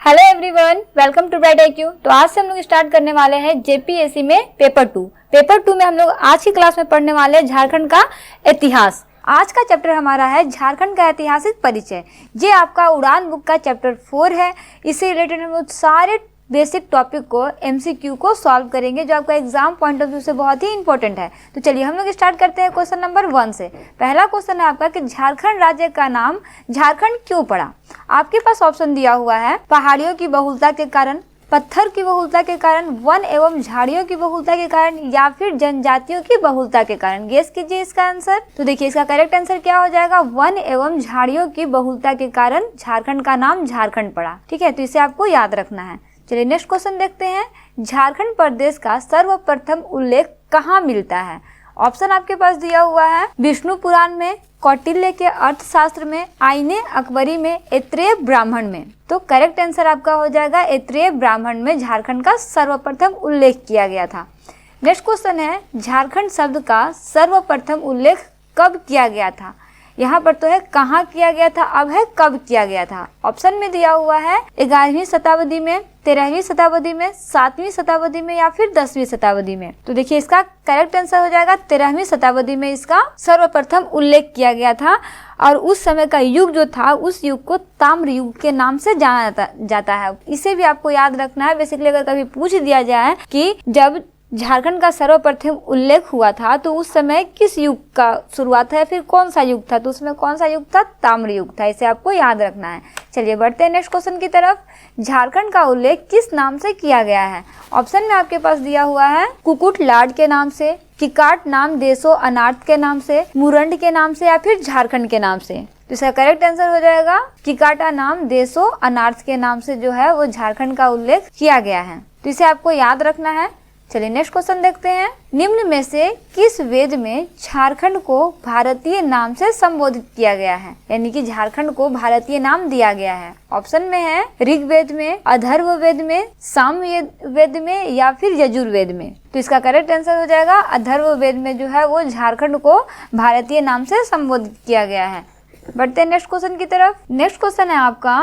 Hello everyone, welcome to bright IQ। तो आज से हम लोग स्टार्ट करने वाले हैं जेपीएससी में पेपर टू में हम लोग आज की क्लास में पढ़ने वाले हैं झारखंड का इतिहास। आज का चैप्टर हमारा है झारखंड का ऐतिहासिक परिचय। ये आपका उड़ान बुक का चैप्टर 4 है। इससे रिलेटेड हम लोग सारे बेसिक टॉपिक को MCQ को सॉल्व करेंगे, जो आपका एग्जाम पॉइंट ऑफ व्यू से बहुत ही इंपॉर्टेंट है। तो चलिए हम लोग स्टार्ट करते हैं क्वेश्चन नंबर 1 से। पहला क्वेश्चन है आपका कि झारखंड राज्य का नाम झारखंड क्यों पड़ा। आपके पास ऑप्शन दिया हुआ है पहाड़ियों की बहुलता के कारण, पत्थर की बहुलता के कारण, वन एवं झाड़ियों की बहुलता के कारण, या फिर जनजातियों की बहुलता के कारण। गेस कीजिए इसका आंसर। तो देखिए इसका करेक्ट आंसर क्या हो जाएगा, वन एवं झाड़ियों की बहुलता के कारण झारखंड का नाम झारखंड पड़ा। ठीक है, तो इसे आपको याद रखना है। चलिए नेक्स्ट क्वेश्चन देखते हैं। झारखंड प्रदेश का सर्वप्रथम उल्लेख कहाँ मिलता है। ऑप्शन आपके पास दिया हुआ है विष्णु पुराण में, कौटिल्य के अर्थशास्त्र में, आईने अकबरी में, ऐत्रेय ब्राह्मण में। तो करेक्ट आंसर आपका हो जाएगा ऐत्रेय ब्राह्मण में झारखंड का सर्वप्रथम उल्लेख किया गया था। नेक्स्ट क्वेश्चन है झारखंड शब्द का सर्वप्रथम उल्लेख कब किया गया था। यहाँ पर तो है कहाँ किया गया था, अब है कब किया गया था। ऑप्शन में दिया हुआ है 11वीं शताब्दी में, 13वीं शताब्दी में, 7वीं शताब्दी में, या फिर 10वीं शताब्दी में। तो देखिए इसका करेक्ट आंसर हो जाएगा 13वीं शताब्दी में इसका सर्वप्रथम उल्लेख किया गया था। और उस समय का युग जो था, उस युग को ताम्र युग के नाम से जाना जाता है। इसे भी आपको याद रखना है। बेसिकली अगर कभी पूछ दिया जाए कि जब झारखंड का सर्वप्रथम उल्लेख हुआ था तो उस समय किस युग का शुरुआत है, फिर कौन सा युग था, तो उसमें कौन सा युग था, ताम्र युग था। इसे आपको याद रखना है। चलिए बढ़ते हैं नेक्स्ट क्वेश्चन की तरफ। झारखंड का उल्लेख किस नाम से किया गया है। ऑप्शन में आपके पास दिया हुआ है कुकुट लाड के नाम से, किकाट नाम देशो अनार्थ के नाम से, मुरंड के नाम से, या फिर झारखंड के नाम से। तो इसका करेक्ट आंसर हो जाएगा किकाटा नाम देशो अनार्थ के नाम से जो है वो झारखंड का उल्लेख किया गया है। तो इसे आपको याद रखना है। चलिए नेक्स्ट क्वेश्चन देखते हैं। निम्न में से किस वेद में झारखंड को भारतीय नाम से संबोधित किया गया है, यानी कि झारखंड को भारतीय नाम दिया गया है। ऑप्शन में है ऋग्वेद में, अथर्ववेद में, सामवेद में, या फिर यजुर्वेद में। तो इसका करेक्ट आंसर हो जाएगा अथर्ववेद में जो है वो झारखंड को भारतीय नाम से संबोधित किया गया है। बढ़ते हैं नेक्स्ट क्वेश्चन की तरफ। नेक्स्ट क्वेश्चन है आपका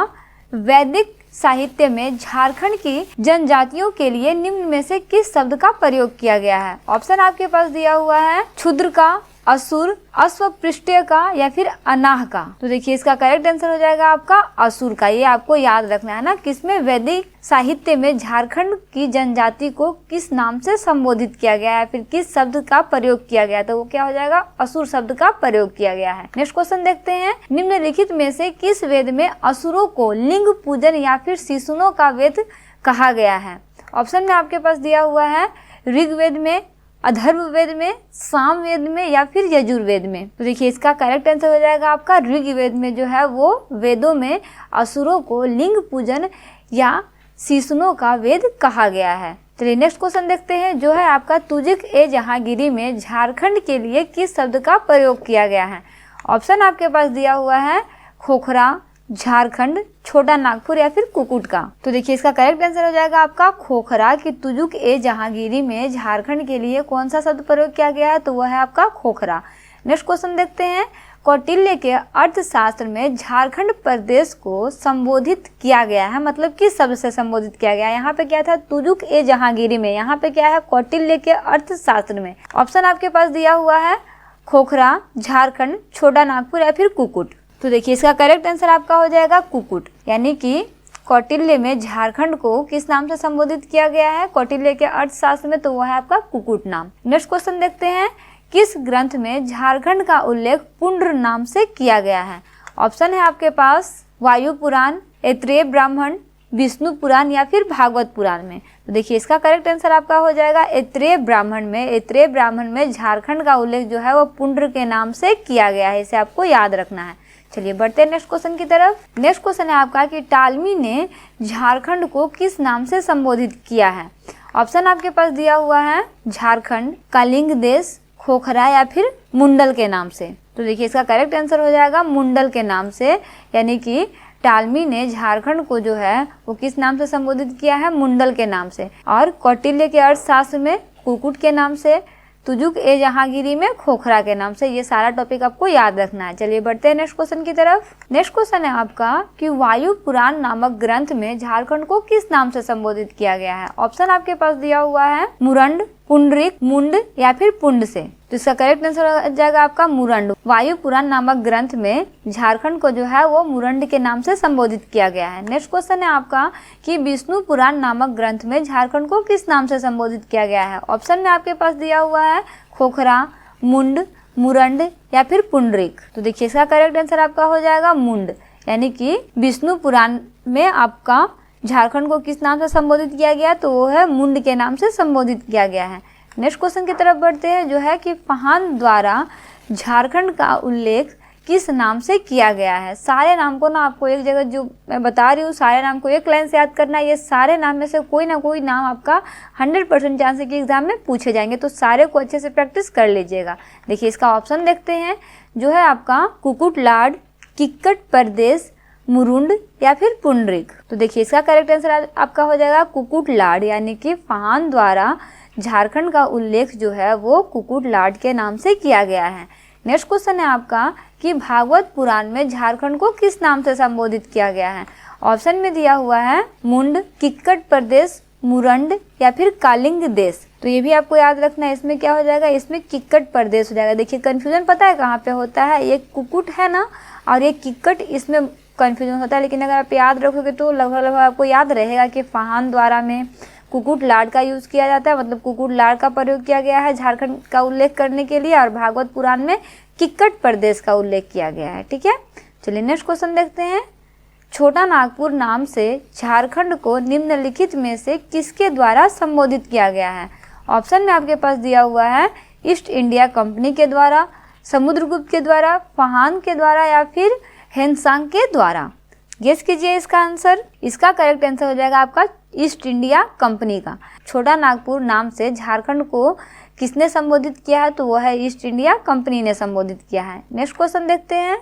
वैदिक साहित्य में झारखंड की जनजातियों के लिए निम्न में से किस शब्द का प्रयोग किया गया है। ऑप्शन आपके पास दिया हुआ है क्षुद्र का, असुर, अश्वपृष्ठीय का, या फिर अनाह का। तो देखिए इसका करेक्ट आंसर हो जाएगा आपका असुर का। ये आपको याद रखना है ना, किसमें वैदिक साहित्य में झारखंड की जनजाति को किस नाम से संबोधित किया गया है, फिर किस शब्द का प्रयोग किया गया, तो वो क्या हो जाएगा, असुर शब्द का प्रयोग किया गया है। नेक्स्ट क्वेश्चन देखते हैं। निम्नलिखित में से किस वेद में असुरों को लिंग पूजन या फिर शिशुनों का वेद कहा गया है। ऑप्शन में आपके पास दिया हुआ है ऋग्वेद में, अथर्ववेद में, सामवेद में, या फिर यजुर्वेद में। तो देखिए इसका करेक्ट आंसर हो जाएगा आपका ऋग्वेद में जो है वो वेदों में असुरों को लिंग पूजन या शिशुनों का वेद कहा गया है। चलिए नेक्स्ट क्वेश्चन देखते हैं जो है आपका तुजुक ए जहांगीरी में झारखंड के लिए किस शब्द का प्रयोग किया गया है। ऑप्शन आपके पास दिया हुआ है खोखरा, झारखंड, छोटा नागपुर, या फिर कुकुट का। तो देखिए इसका करेक्ट आंसर हो जाएगा आपका खोखरा कि तुजुक ए जहांगीरी में झारखंड के लिए कौन सा शब्द प्रयोग किया गया है, तो वह है आपका खोखरा। नेक्स्ट क्वेश्चन देखते हैं। कौटिल्य के अर्थशास्त्र में झारखंड प्रदेश को संबोधित किया गया है, मतलब किस शब्द से संबोधित किया गया है। यहाँ पे क्या था, तुजुक ए जहांगीरी में, यहाँ पे क्या है, कौटिल्य के अर्थशास्त्र में। ऑप्शन आपके पास दिया हुआ है खोखरा, झारखंड, छोटा नागपुर, या फिर कुकुट। तो देखिए इसका करेक्ट आंसर आपका हो जाएगा कुकुट, यानी कि कौटिल्य में झारखंड को किस नाम से संबोधित किया गया है, कौटिल्य के अर्थशास्त्र में, तो वह है आपका कुकुट नाम। नेक्स्ट क्वेश्चन देखते हैं। किस ग्रंथ में झारखंड का उल्लेख पुंड्र नाम से किया गया है। ऑप्शन है आपके पास वायु पुराण, ऐत्रेय ब्राह्मण, विष्णु पुराण, या फिर भागवत पुराण में। तो देखिए इसका करेक्ट आंसर आपका हो जाएगा ऐत्रेय ब्राह्मण में। ऐत्रेय ब्राह्मण में झारखंड का उल्लेख जो है वो पुंड्र के नाम से किया गया है। इसे आपको याद रखना है। चलिए बढ़ते हैं नेक्स्ट क्वेश्चन की तरफ। नेक्स्ट क्वेश्चन है आपका कि टालमी ने झारखंड को किस नाम से संबोधित किया है। ऑप्शन आपके पास दिया हुआ है झारखंड, कलिंग देश, खोखरा, या फिर मुंडल के नाम से। तो देखिए इसका करेक्ट आंसर हो जाएगा मुंडल के नाम से, यानी कि टालमी ने झारखंड को जो है वो किस नाम से संबोधित किया है, मुंडल के नाम से। और कौटिल्य के अर्थशास्त्र में कुकुट के नाम से, तुजुक ए जहांगीरी में खोखरा के नाम से। ये सारा टॉपिक आपको याद रखना है। चलिए बढ़ते हैं नेक्स्ट क्वेश्चन की तरफ। नेक्स्ट क्वेश्चन है आपका कि वायु पुराण नामक ग्रंथ में झारखंड को किस नाम से संबोधित किया गया है। ऑप्शन आपके पास दिया हुआ है मुरंड, पुंडरीक, मुंड या फिर पुंड से। तो इसका करेक्ट आंसर हो जाएगा आपका मुरंड। वायु पुराण नामक ग्रंथ में झारखंड को जो है वो मुरंड के नाम से संबोधित किया गया है। नेक्स्ट क्वेश्चन है आपका कि विष्णु पुराण नामक ग्रंथ में झारखंड को किस नाम से संबोधित किया गया है। ऑप्शन में आपके पास दिया हुआ है खोखरा, मुंड, मुरंड या फिर पुंडरीक। तो देखिए इसका करेक्ट आंसर आपका हो जाएगा मुंड, यानी कि विष्णु पुराण में आपका झारखंड को किस नाम से संबोधित किया गया, तो वो है मुंड के नाम से संबोधित किया गया है। नेक्स्ट क्वेश्चन की तरफ बढ़ते हैं, जो है कि फाहान द्वारा झारखंड का उल्लेख किस नाम से किया गया है। सारे नाम को ना आपको एक जगह जो मैं बता रही हूँ, सारे नाम को एक लाइन से याद करना है। ये सारे नाम में से कोई ना कोई नाम आपका 100% चांस है कि एग्जाम में पूछे जाएंगे, तो सारे को अच्छे से प्रैक्टिस कर लीजिएगा। देखिए इसका ऑप्शन देखते हैं, जो है आपका कुकुटलाड, किक्कट प्रदेश, मुरुंड या फिर पुंडरीक। तो देखिए इसका करेक्ट आंसर आपका हो जाएगा कुकुटलाड, यानी कि फाहान द्वारा झारखंड का उल्लेख जो है वो कुकुटलाड के नाम से किया गया है। नेक्स्ट क्वेश्चन है आपका कि भागवत पुराण में झारखंड को किस नाम से संबोधित किया गया है। ऑप्शन में दिया हुआ है मुंड, किक्कट प्रदेश, मुरंड या फिर कालिंग देश। तो ये भी आपको याद रखना है, इसमें क्या हो जाएगा, इसमें किक्कट प्रदेश हो जाएगा। देखिए कंफ्यूजन पता है कहाँ पे होता है, ये कुकुट है ना और ये किक्कट, इसमें कंफ्यूजन होता है। लेकिन अगर आप याद रखोगे तो लगभग आपको याद रहेगा कि फाहान द्वारा में कुकुटलाड का यूज किया जाता है, मतलब कुकुटलाड का प्रयोग किया गया है झारखंड का उल्लेख करने के लिए, और भागवत पुराण में किक्कट प्रदेश का उल्लेख किया गया है। ठीक है, चलिए नेक्स्ट क्वेश्चन देखते हैं। छोटा नागपुर नाम से झारखंड को निम्नलिखित में से किसके द्वारा संबोधित किया गया है। ऑप्शन में आपके पास दिया हुआ है ईस्ट इंडिया कंपनी के द्वारा, समुद्रगुप्त के द्वारा, फाहान के द्वारा या फिर हेनसांग के द्वारा। गेस कीजिए इसका आंसर। इसका करेक्ट आंसर हो जाएगा आपका ईस्ट इंडिया कंपनी का। छोटा नागपुर नाम से झारखंड को किसने संबोधित किया है, तो वो है ईस्ट इंडिया कंपनी ने संबोधित किया है। नेक्स्ट क्वेश्चन देखते हैं,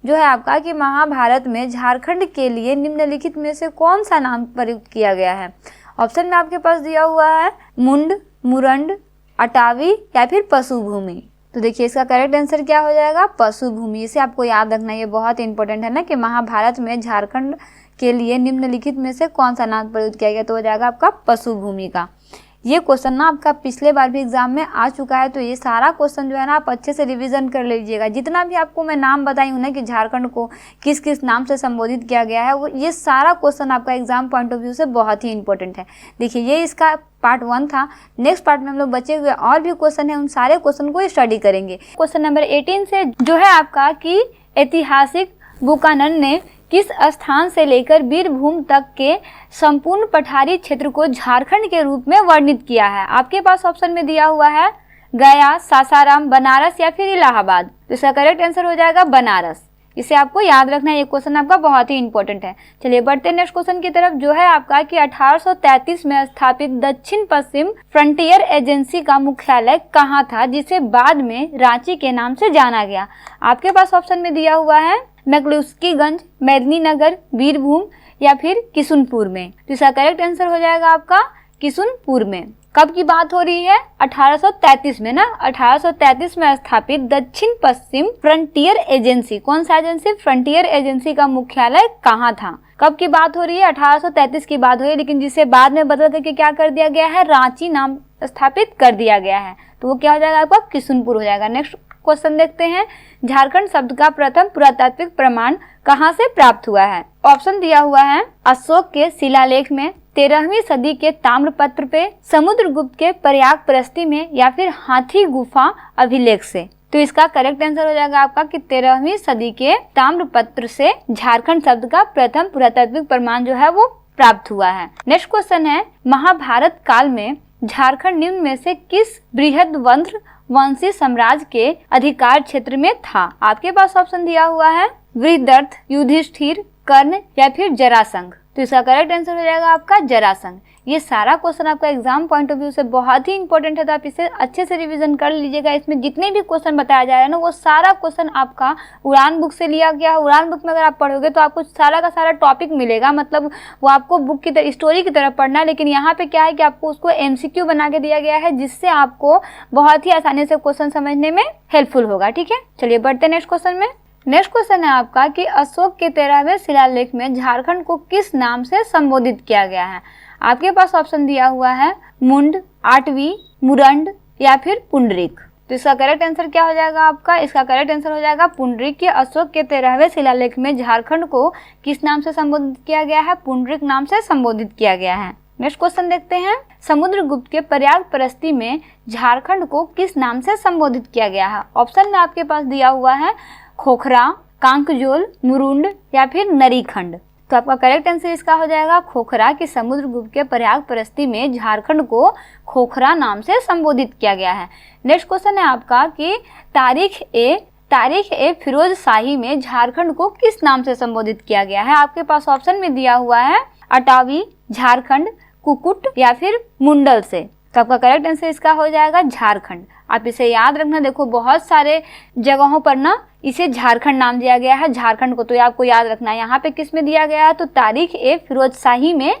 जो है आपका कि महाभारत में झारखंड के लिए निम्नलिखित में से कौन सा नाम प्रयुक्त किया गया है। ऑप्शन में आपके पास दिया हुआ है मुंड, मुरंड, अटावी या फिर पशुभूमि। तो देखिए इसका करेक्ट आंसर क्या हो जाएगा, पशुभूमि। इसे आपको याद रखना, ये बहुत इंपॉर्टेंट है ना कि महाभारत में झारखंड के लिए निम्नलिखित में से कौन सा नाम प्रयुक्त किया गया, तो हो जाएगा आपका पशुभूमि का। ये क्वेश्चन ना आपका पिछले बार भी एग्जाम में आ चुका है, तो ये सारा क्वेश्चन जो है ना आप अच्छे से रिवीजन कर लीजिएगा। जितना भी आपको मैं नाम बताई हूँ ना कि झारखंड को किस किस नाम से संबोधित किया गया है, वो ये सारा क्वेश्चन आपका एग्जाम पॉइंट ऑफ व्यू से बहुत ही इंपॉर्टेंट है। देखिए ये इसका पार्ट 1 था। नेक्स्ट पार्ट में हम लोग बचे हुए और भी क्वेश्चन है, उन सारे क्वेश्चन को स्टडी करेंगे। क्वेश्चन नंबर 18 से जो है आपका कि ऐतिहासिक बुकानन ने किस स्थान से लेकर बीरभूम तक के संपूर्ण पठारी क्षेत्र को झारखंड के रूप में वर्णित किया है। आपके पास ऑप्शन में दिया हुआ है गया, सासाराम, बनारस या फिर इलाहाबाद। तो इसका करेक्ट आंसर हो जाएगा बनारस। इसे आपको याद रखना है, ये क्वेश्चन आपका बहुत ही इंपॉर्टेंट है। चलिए बढ़ते हैं नेक्स्ट क्वेश्चन की तरफ, जो है आपका कि 1833 में स्थापित दक्षिण पश्चिम फ्रंटियर एजेंसी का मुख्यालय कहाँ था, जिसे बाद में रांची के नाम से जाना गया। आपके पास ऑप्शन में दिया हुआ है मैक्लुस्कीगंज, मेदिनीनगर, बीरभूम या फिर किशुनपुर में। तो इसका करेक्ट आंसर हो जाएगा आपका किशुनपुर में। कब की बात हो रही है, 1833 में ना। 1833 में स्थापित दक्षिण पश्चिम फ्रंटियर एजेंसी, कौन सा एजेंसी, फ्रंटियर एजेंसी का मुख्यालय कहाँ था। कब की बात हो रही है, 1833 की बात हो रही है, लेकिन जिसे बाद में बदल करके क्या कर दिया गया है, रांची नाम स्थापित कर दिया गया है। तो वो क्या हो जाएगा आपका किशुनपुर हो जाएगा। नेक्स्ट क्वेश्चन देखते हैं, झारखंड शब्द का प्रथम पुरातात्विक प्रमाण कहाँ से प्राप्त हुआ है। ऑप्शन दिया हुआ है अशोक के शिलालेख में, 13वीं सदी के ताम्रपत्र पे, समुद्रगुप्त के प्रयाग प्रस्ती में या फिर हाथी गुफा अभिलेख से। तो इसका करेक्ट आंसर हो जाएगा आपका कि 13वीं सदी के ताम्रपत्र से झारखंड शब्द का प्रथम पुरातात्विक प्रमाण जो है वो प्राप्त हुआ है। नेक्स्ट क्वेश्चन है, महाभारत काल में झारखंड निम्न में से किस बृहद्वंश वंशी साम्राज्य के अधिकार क्षेत्र में था। आपके पास ऑप्शन दिया हुआ है वृहदर्थ, युधिष्ठिर, कर्ण या फिर जरासंध। तो इसका करेक्ट आंसर हो जाएगा आपका जरासंध। ये सारा क्वेश्चन आपका एग्जाम पॉइंट ऑफ व्यू से बहुत ही इंपॉर्टेंट है, तो आप इसे अच्छे से रिवीजन कर लीजिएगा। इसमें जितने भी क्वेश्चन बताया जा रहा है ना, वो सारा क्वेश्चन आपका उड़ान बुक से लिया गया है। उड़ान बुक में अगर आप पढ़ोगे तो आपको सारा का सारा टॉपिक मिलेगा, मतलब वो आपको बुक की तरह स्टोरी की तरह पढ़ना है। लेकिन यहाँ पे क्या है कि आपको उसको MCQ बना के दिया गया है, जिससे आपको बहुत ही आसानी से क्वेश्चन समझने में हेल्पफुल होगा। ठीक है, चलिए बढ़ते हैं नेक्स्ट क्वेश्चन में। नेक्स्ट क्वेश्चन है आपका कि अशोक के 13वें शिलालेख में झारखंड को किस नाम से संबोधित किया गया है। आपके पास ऑप्शन दिया हुआ है मुंड, आटवी, मुरंड या फिर पुंडरीक। तो इसका करेक्ट आंसर क्या हो जाएगा आपका? इसका करेक्ट आंसर हो जाएगा पुंडरीक। के अशोक के 13वें शिलालेख में झारखंड को किस नाम से संबोधित किया गया है? पुंडरीक नाम से संबोधित किया गया है। नेक्स्ट क्वेश्चन देखते हैं। समुद्रगुप्त के प्रयाग परस्ती में झारखंड को किस नाम से संबोधित किया गया है? ऑप्शन में आपके पास दिया हुआ है खोखरा, कांकजोल, मुरुंड या फिर नरीखंड। तो आपका करेक्ट आंसर इसका हो जाएगा खोखरा। कि समुद्रगुप्त के प्रयाग परस्ती में झारखंड को खोखरा नाम से संबोधित किया गया है। नेक्स्ट क्वेश्चन है आपका कि तारीख ए फिरोज शाही में झारखंड को किस नाम से संबोधित किया गया है? आपके पास ऑप्शन में दिया हुआ है अटावी, झारखंड, कुकुट या फिर मुंडल से। तो आपका करेक्ट आंसर इसका हो जाएगा झारखंड। आप इसे याद रखना। देखो बहुत सारे जगहों पर ना इसे झारखंड नाम दिया गया है, झारखंड को, तो ये आपको याद रखना है। यहाँ पे किस में दिया गया है? तो तारीख ए फिरोज शाही में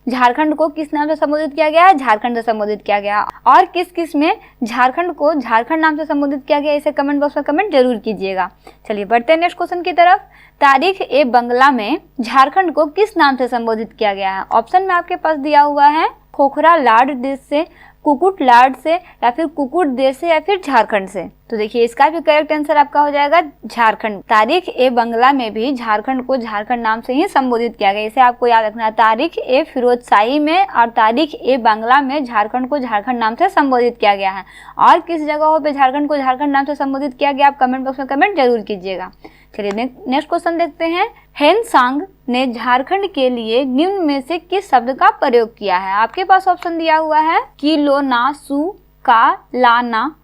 झारखंड को किस नाम से संबोधित किया गया है? झारखंड से संबोधित किया गया। और किस किस में झारखंड को झारखंड नाम से संबोधित किया गया, इसे कमेंट बॉक्स में कमेंट जरूर कीजिएगा। चलिए बढ़ते हैं नेक्स्ट क्वेश्चन की तरफ। तारीख ए बंगला में झारखंड को किस नाम से संबोधित किया गया है? ऑप्शन में आपके पास दिया हुआ है खोखरा लाड देश से, कुकुट लाड से या फिर कुकुट देश से या फिर झारखंड से। तो देखिए इसका भी करेक्ट आंसर आपका हो जाएगा झारखंड। तारीख ए बंगला में भी झारखंड को झारखंड नाम से ही संबोधित किया गया, इसे आपको याद रखना है। तारीख ए फिरोज शाही में और तारीख ए बंगला में झारखंड को झारखंड नाम से संबोधित किया गया है। और किस जगहों पे झारखंड को झारखंड नाम से संबोधित किया गया, आप कमेंट बॉक्स में कमेंट जरूर कीजिएगा। चलिए नेक्स्ट क्वेश्चन देखते हैं। हेनसांग ने झारखंड के लिए निम्न में से किस शब्द का प्रयोग किया है? आपके पास ऑप्शन दिया हुआ है किलो ना, सु का, लाना,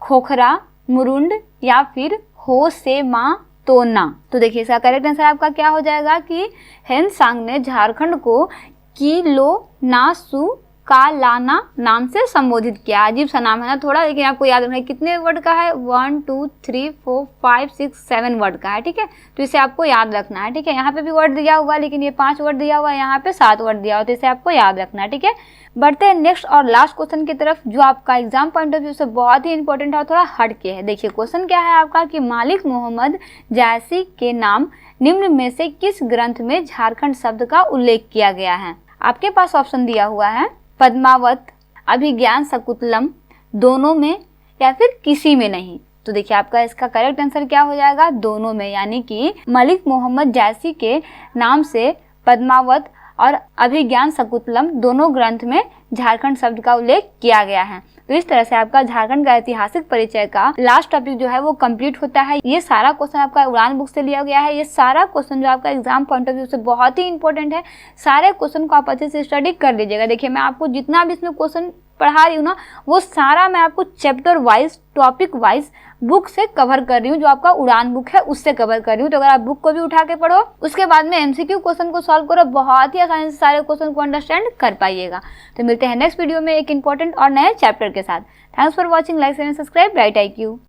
खोखरा, मुरुंड या फिर हो से मा तो ना। तो देखिए इसका करेक्ट आंसर आपका क्या हो जाएगा कि हेनसांग ने झारखंड को किलो ना, सु का, लाना नाम से संबोधित किया। अजीब सा नाम है ना थोड़ा, लेकिन आपको याद रखना है कितने वर्ड का है? 1 2 3 4 5 6 7 वर्ड का है। ठीक है, तो इसे आपको याद रखना है। ठीक है, यहाँ पे भी वर्ड दिया हुआ है, लेकिन ये 5 वर्ड दिया हुआ है, यहाँ पे 7 वर्ड दिया हुआ है, तो इसे आपको याद रखना है। ठीक है, बढ़ते हैं नेक्स्ट और लास्ट क्वेश्चन की तरफ, जो आपका एग्जाम पॉइंट ऑफ व्यू से बहुत ही इंपॉर्टेंट है और थोड़ा हट के है। देखिए क्वेश्चन क्या है आपका कि मालिक मोहम्मद जायसी के नाम निम्न में से किस ग्रंथ में झारखंड शब्द का उल्लेख किया गया है? आपके पास ऑप्शन दिया हुआ है पद्मावत, अभिज्ञान शकुंतलम, दोनों में या फिर किसी में नहीं। तो देखिए आपका इसका करेक्ट आंसर क्या हो जाएगा? दोनों में, यानी कि मलिक मोहम्मद जायसी के नाम से पद्मावत और अभिज्ञान शकुंतलम दोनों ग्रंथ में झारखंड शब्द का उल्लेख किया गया है। तो इस तरह से आपका झारखंड का ऐतिहासिक परिचय का लास्ट टॉपिक जो है वो कंप्लीट होता है। ये सारा क्वेश्चन आपका उड़ान बुक से लिया गया है। ये सारा क्वेश्चन जो आपका एग्जाम पॉइंट ऑफ व्यू से बहुत ही इंपॉर्टेंट है। सारे क्वेश्चन को आप अच्छे से स्टडी कर लीजिएगा। देखिए मैं आपको जितना भी इसमें क्वेश्चन पढ़ा रही हूँ ना, वो सारा मैं आपको chapter wise, topic wise book से कवर कर रही हूँ। जो आपका उड़ान बुक है उससे कवर कर रही हूँ। तो अगर आप बुक को भी उठा के पढ़ो, उसके बाद में MCQ क्वेश्चन को सॉल्व करो, बहुत ही आसानी से सारे क्वेश्चन को अंडरस्टैंड कर पाइएगा। तो मिलते हैं नेक्स्ट वीडियो में एक इंपॉर्टेंट और नए चैप्टर के साथ। Thanks for watching, like and subscribe bright IQ।